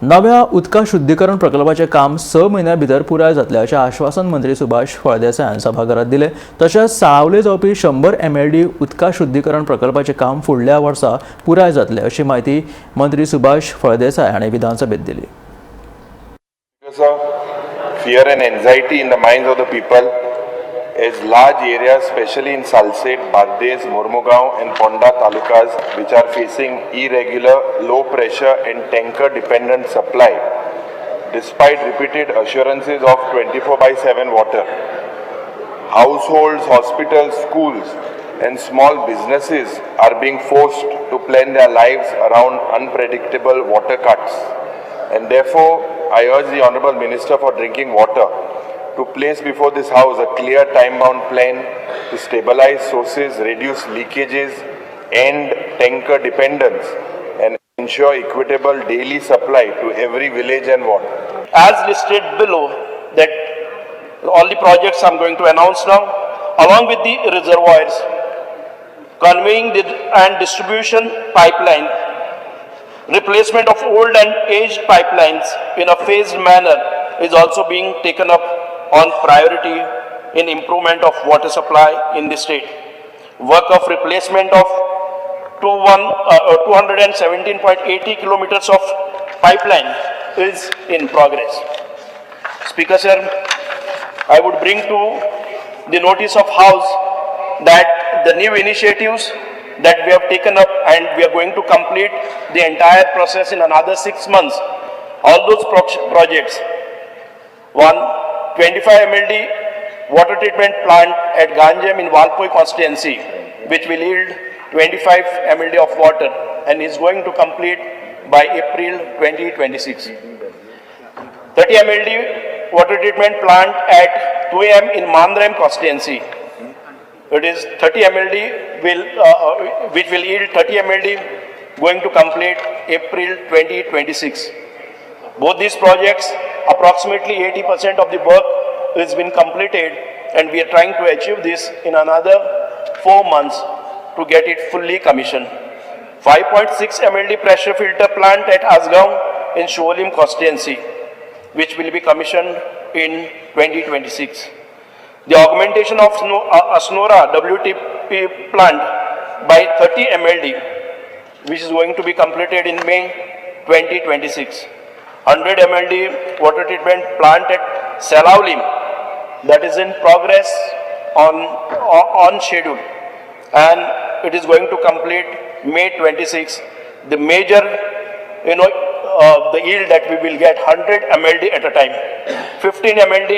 नव्या उदका शुद्धीकरण प्रकल्पाचे काम 6 महिन्यां भितर पुराय जातल्याचे आश्वासन मंत्री सुभाष फळदेसाय सभाघरात दिले। तशेंच साळावले जावपी 100 MLD उदका शुद्धीकरण प्रकल्पाचे काम फुडल्या वर्सा पुराय जातले अशी माहिती मंत्री सुभाष फळदेसाय हांणी विधानसभेत दिली। Fear and anxiety in the minds of the people as large areas, especially in Salset, Bardes, Mormugaon and Ponda talukas, which are facing irregular, low pressure and tanker dependent supply, despite repeated assurances of 24/7 water. Households, hospitals, schools and small businesses are being forced to plan their lives around unpredictable water cuts. And therefore, I urge the Honourable Minister for Drinking Water to place before this House a clear time-bound plan to stabilize sources, reduce leakages and tanker dependence and ensure equitable daily supply to every village and ward. As listed below, that all the projects I'm going to announce now, along with the reservoirs, conveying and distribution pipeline, replacement of old and aged pipelines in a phased manner is also being taken up on priority in improvement of water supply in the state. Work of replacement of 217.80 kilometers of pipeline is in progress. Speaker sir, I would bring to the notice of House that the new initiatives that we have taken up and we are going to complete the entire process in another 6 months. All those projects, 25 MLD water treatment plant at Ganjem in Valpoi constituency, which will yield 25 MLD of water and is going to complete by April 2026. 30 MLD water treatment plant at 2M in Mandraim constituency. It is 30 MLD which will yield 30 MLD going to complete April 2026. Both these projects, approximately 80% of the work has been completed and we are trying to achieve this in another 4 months to get it fully commissioned. 5.6 MLD pressure filter plant at Asgaon in Sholim constituency, which will be commissioned in 2026. The augmentation of Asnora WTP plant by 30 MLD, which is going to be completed in May 2026. 100 MLD water treatment plant at Salaulim, that is in progress on schedule, and it is going to complete May 26. The major, the yield that we will get 100 MLD at a time. 15 MLD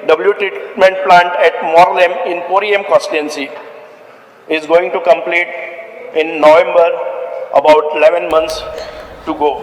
W treatment plant at Morlem in Poriem constituency is going to complete in November, about 11 months to go.